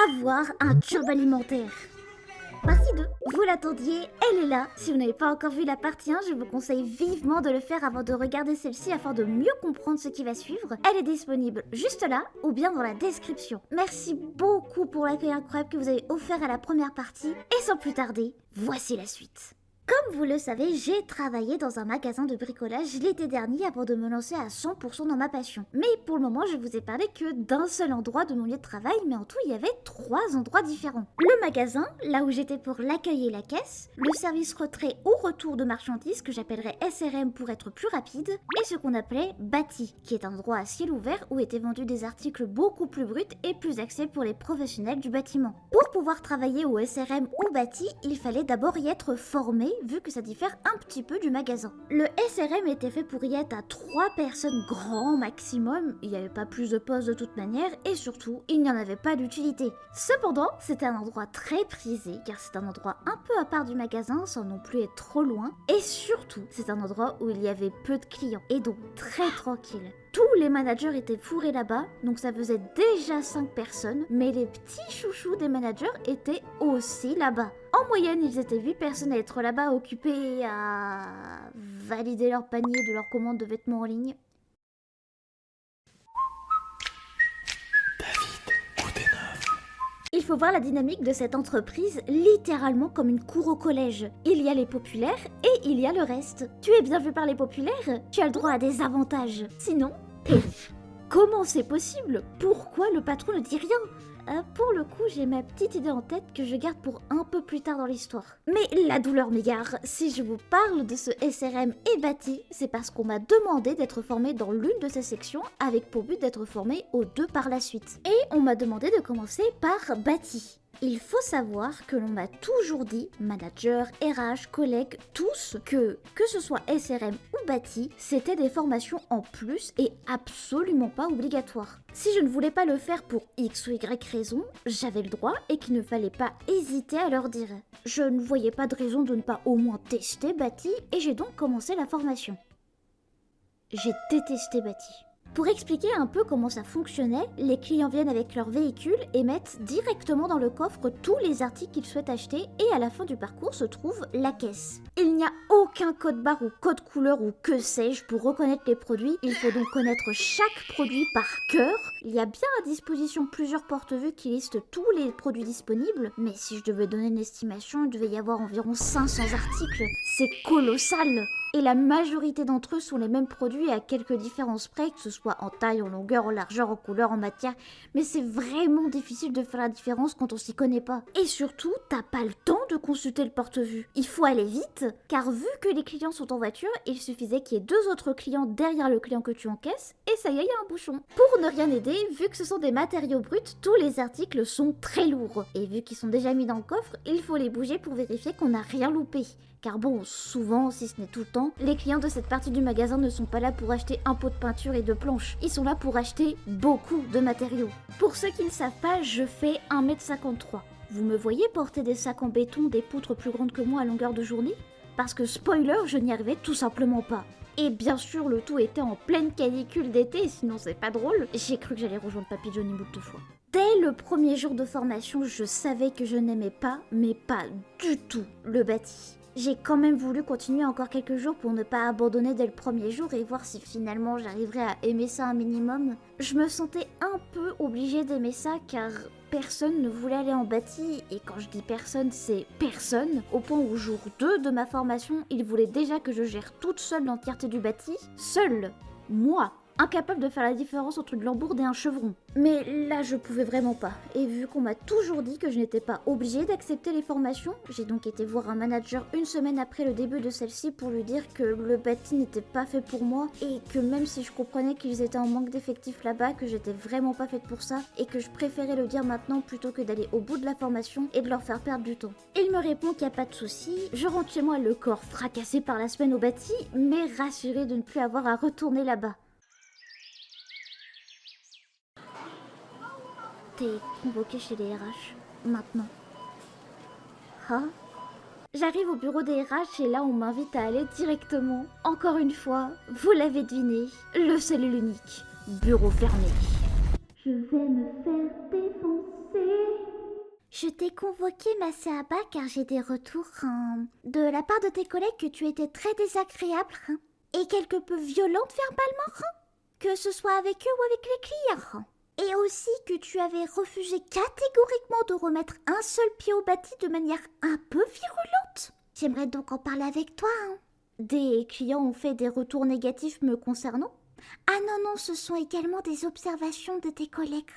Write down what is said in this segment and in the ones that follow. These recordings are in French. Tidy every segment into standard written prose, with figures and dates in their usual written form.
avoir un job alimentaire. Partie 2, vous l'attendiez, elle est là. Si vous n'avez pas encore vu la partie 1, je vous conseille vivement de le faire avant de regarder celle-ci afin de mieux comprendre ce qui va suivre. Elle est disponible juste là ou bien dans la description. Merci beaucoup pour l'accueil incroyable que vous avez offert à la première partie. Et sans plus tarder, voici la suite. Comme vous le savez, j'ai travaillé dans un magasin de bricolage l'été dernier avant de me lancer à 100% dans ma passion. Mais pour le moment, je vous ai parlé que d'un seul endroit de mon lieu de travail, mais en tout, il y avait 3 endroits différents. Le magasin, là où j'étais pour l'accueil et la caisse, le service retrait ou retour de marchandises, que j'appellerais SRM pour être plus rapide, et ce qu'on appelait bâti, qui est un endroit à ciel ouvert où étaient vendus des articles beaucoup plus bruts et plus axés pour les professionnels du bâtiment. Pour pouvoir travailler au SRM ou bâti, il fallait d'abord y être formé, vu que ça diffère un petit peu du magasin. Le SRM était fait pour y être à 3 personnes grand maximum, il n'y avait pas plus de postes de toute manière, et surtout, il n'y en avait pas d'utilité. Cependant, c'était un endroit très prisé, car c'est un endroit un peu à part du magasin, sans non plus être trop loin, et surtout, c'est un endroit où il y avait peu de clients, et donc très tranquille. Tous les managers étaient fourrés là-bas, donc ça faisait déjà 5 personnes, mais les petits chouchous des managers étaient aussi là-bas. En moyenne, ils étaient 8 personnes à être là-bas, occupées à valider leur panier de leur commande de vêtements en ligne. Il faut voir la dynamique de cette entreprise littéralement comme une cour au collège. Il y a les populaires et il y a le reste. Tu es bien vu par les populaires, tu as le droit à des avantages. Sinon, comment c'est possible? Pourquoi le patron ne dit rien? Pour le coup, j'ai ma petite idée en tête que je garde pour un peu plus tard dans l'histoire. Mais la douleur m'égare. Si je vous parle de ce SRM et bâti, c'est parce qu'on m'a demandé d'être formé dans l'une de ces sections avec pour but d'être formé aux 2 par la suite. Et on m'a demandé de commencer par bâti. Il faut savoir que l'on m'a toujours dit, manager, RH, collègues, tous, que ce soit SRM ou bâti, c'était des formations en plus et absolument pas obligatoires. Si je ne voulais pas le faire pour X ou Y raison, j'avais le droit et qu'il ne fallait pas hésiter à leur dire. Je ne voyais pas de raison de ne pas au moins tester bâti et j'ai donc commencé la formation. J'ai détesté bâti. Pour expliquer un peu comment ça fonctionnait, les clients viennent avec leur véhicule et mettent directement dans le coffre tous les articles qu'ils souhaitent acheter et à la fin du parcours se trouve la caisse. Il n'y a aucun code barre ou code couleur ou que sais-je pour reconnaître les produits, il faut donc connaître chaque produit par cœur. Il y a bien à disposition plusieurs porte-vues qui listent tous les produits disponibles, mais si je devais donner une estimation, il devait y avoir environ 500 articles. C'est colossal! Et la majorité d'entre eux sont les mêmes produits à quelques différences près, que ce soit en taille, en longueur, en largeur, en couleur, en matière. Mais c'est vraiment difficile de faire la différence quand on s'y connaît pas. Et surtout, t'as pas le temps de consulter le porte-vue. Il faut aller vite, car vu que les clients sont en voiture, il suffisait qu'il y ait 2 autres clients derrière le client que tu encaisses, et ça y est, il y a un bouchon. Pour ne rien aider, vu que ce sont des matériaux bruts, tous les articles sont très lourds. Et vu qu'ils sont déjà mis dans le coffre, il faut les bouger pour vérifier qu'on n'a rien loupé. Car bon, souvent, si ce n'est tout le temps, les clients de cette partie du magasin ne sont pas là pour acheter un pot de peinture et 2 planches. Ils sont là pour acheter beaucoup de matériaux. Pour ceux qui ne savent pas, je fais 1m53. Vous me voyez porter des sacs en béton, des poutres plus grandes que moi à longueur de journée? Parce que spoiler, je n'y arrivais tout simplement pas. Et bien sûr, le tout était en pleine canicule d'été, sinon c'est pas drôle. J'ai cru que j'allais rejoindre Papy Johnny moult fois. Dès le premier jour de formation, je savais que je n'aimais pas, mais pas du tout, le bâti. J'ai quand même voulu continuer encore quelques jours pour ne pas abandonner dès le premier jour et voir si finalement j'arriverais à aimer ça un minimum. Je me sentais un peu obligée d'aimer ça car personne ne voulait aller en bâti, et quand je dis personne, c'est personne, au point où jour 2 de ma formation, ils voulaient déjà que je gère toute seule l'entièreté du bâti, seule, moi. Incapable de faire la différence entre une lambourde et un chevron. Mais là, je pouvais vraiment pas. Et vu qu'on m'a toujours dit que je n'étais pas obligée d'accepter les formations, j'ai donc été voir un manager une semaine après le début de celle-ci pour lui dire que le bâti n'était pas fait pour moi et que même si je comprenais qu'ils étaient en manque d'effectifs là-bas, que j'étais vraiment pas faite pour ça et que je préférais le dire maintenant plutôt que d'aller au bout de la formation et de leur faire perdre du temps. Il me répond qu'il n'y a pas de souci, je rentre chez moi le corps fracassé par la semaine au bâti, mais rassurée de ne plus avoir à retourner là-bas. T'es convoqué chez les RH, maintenant. Ah? J'arrive au bureau des RH et là on m'invite à aller directement. Encore une fois, vous l'avez deviné, le seul et l'unique, bureau fermé. Je vais me faire défoncer. Je t'ai convoqué, ma Seaba, car j'ai des retours de la part de tes collègues que tu étais très désagréable et quelque peu violente verbalement, que ce soit avec eux ou avec les clients. Et aussi que tu avais refusé catégoriquement de remettre un seul pied au bâti de manière un peu virulente. J'aimerais donc en parler avec toi. Des clients ont fait des retours négatifs me concernant. Ah non, non, ce sont également des observations de tes collègues.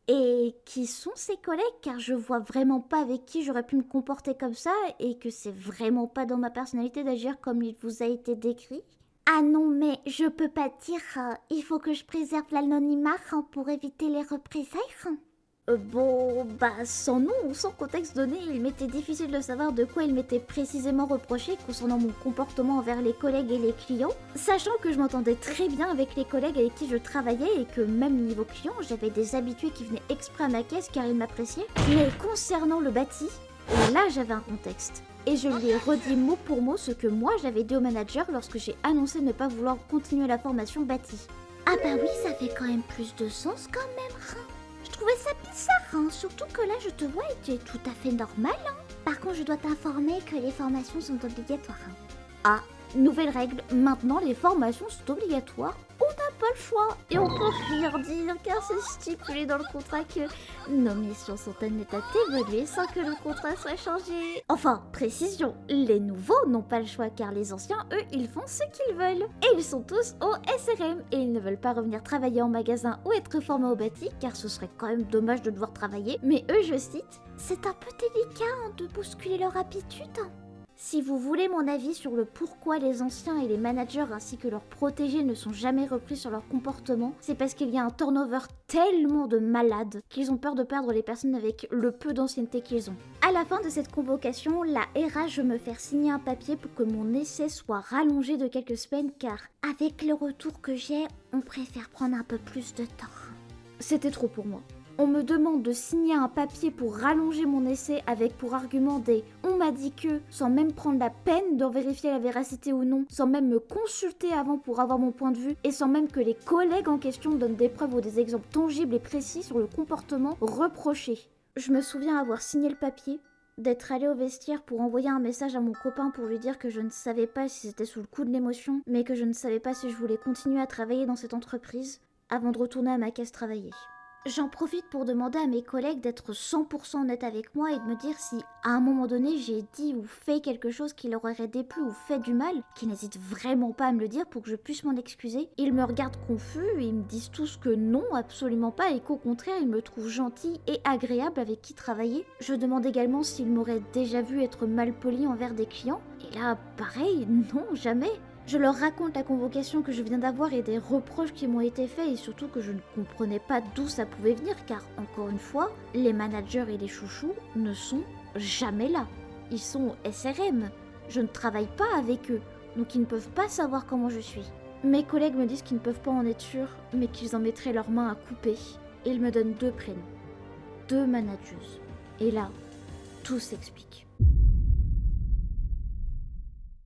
Et qui sont ces collègues, car je vois vraiment pas avec qui j'aurais pu me comporter comme ça et que c'est vraiment pas dans ma personnalité d'agir comme il vous a été décrit. Ah non, mais je peux pas dire, il faut que je préserve l'anonymat pour éviter les représailles. Bon, sans nom ou sans contexte donné, il m'était difficile de savoir de quoi il m'était précisément reproché concernant mon comportement envers les collègues et les clients, sachant que je m'entendais très bien avec les collègues avec qui je travaillais et que même niveau client, j'avais des habitués qui venaient exprès à ma caisse car ils m'appréciaient. Mais concernant le bâti, là j'avais un contexte. Et je lui ai redit mot pour mot ce que moi j'avais dit au manager lorsque j'ai annoncé ne pas vouloir continuer la formation bâti. Ah bah oui, ça fait quand même plus de sens quand même. Je trouvais ça bizarre, surtout que là je te vois et tu es tout à fait normal. Par contre, je dois t'informer que les formations sont obligatoires. Ah, nouvelle règle, maintenant les formations sont obligatoires. On n'a pas le choix et on peut rien dire car c'est stipulé dans le contrat que nos missions sont amenées à évoluer sans que le contrat soit changé. Enfin, précision, les nouveaux n'ont pas le choix car les anciens, eux, ils font ce qu'ils veulent. Et ils sont tous au SRM et ils ne veulent pas revenir travailler en magasin ou être formés au bâti car ce serait quand même dommage de devoir travailler. Mais eux, je cite, c'est un peu délicat de bousculer leur habitude. Si vous voulez mon avis sur le pourquoi les anciens et les managers ainsi que leurs protégés ne sont jamais repris sur leur comportement, c'est parce qu'il y a un turnover tellement de malades qu'ils ont peur de perdre les personnes avec le peu d'ancienneté qu'ils ont. À la fin de cette convocation, la RH veut me faire signer un papier pour que mon essai soit rallongé de quelques semaines car avec le retour que j'ai, on préfère prendre un peu plus de temps. C'était trop pour moi. On me demande de signer un papier pour rallonger mon essai avec pour argument des « on m'a dit que » sans même prendre la peine d'en vérifier la véracité ou non, sans même me consulter avant pour avoir mon point de vue et sans même que les collègues en question donnent des preuves ou des exemples tangibles et précis sur le comportement reproché. Je me souviens avoir signé le papier, d'être allée au vestiaire pour envoyer un message à mon copain pour lui dire que je ne savais pas si c'était sous le coup de l'émotion, mais que je ne savais pas si je voulais continuer à travailler dans cette entreprise avant de retourner à ma caisse travailler. J'en profite pour demander à mes collègues d'être 100% honnêtes avec moi et de me dire si, à un moment donné, j'ai dit ou fait quelque chose qui leur aurait déplu ou fait du mal, qu'ils n'hésitent vraiment pas à me le dire pour que je puisse m'en excuser. Ils me regardent confus et ils me disent tous que non, absolument pas, et qu'au contraire, ils me trouvent gentil et agréable avec qui travailler. Je demande également s'ils m'auraient déjà vu être malpoli envers des clients. Et là, pareil, non, jamais. Je leur raconte la convocation que je viens d'avoir et des reproches qui m'ont été faits et surtout que je ne comprenais pas d'où ça pouvait venir car, encore une fois, les managers et les chouchous ne sont jamais là. Ils sont au SRM. Je ne travaille pas avec eux, donc ils ne peuvent pas savoir comment je suis. Mes collègues me disent qu'ils ne peuvent pas en être sûrs, mais qu'ils en mettraient leurs mains à couper. Et ils me donnent 2 prénoms. 2 manageuses. Et là, tout s'explique.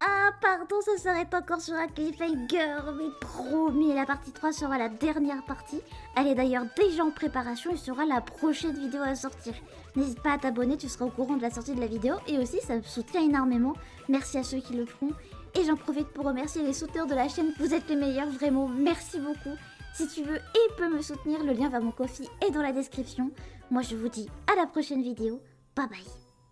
Ah pardon, ça s'arrête encore sur un cliffhanger, mais promis, la partie 3 sera la dernière partie. Elle est d'ailleurs déjà en préparation et sera la prochaine vidéo à sortir. N'hésite pas à t'abonner, tu seras au courant de la sortie de la vidéo et aussi ça me soutient énormément. Merci à ceux qui le feront. Et j'en profite pour remercier les souteneurs de la chaîne, vous êtes les meilleurs, vraiment, merci beaucoup. Si tu veux et peux me soutenir, le lien vers mon Ko-fi est dans la description. Moi je vous dis à la prochaine vidéo, bye bye.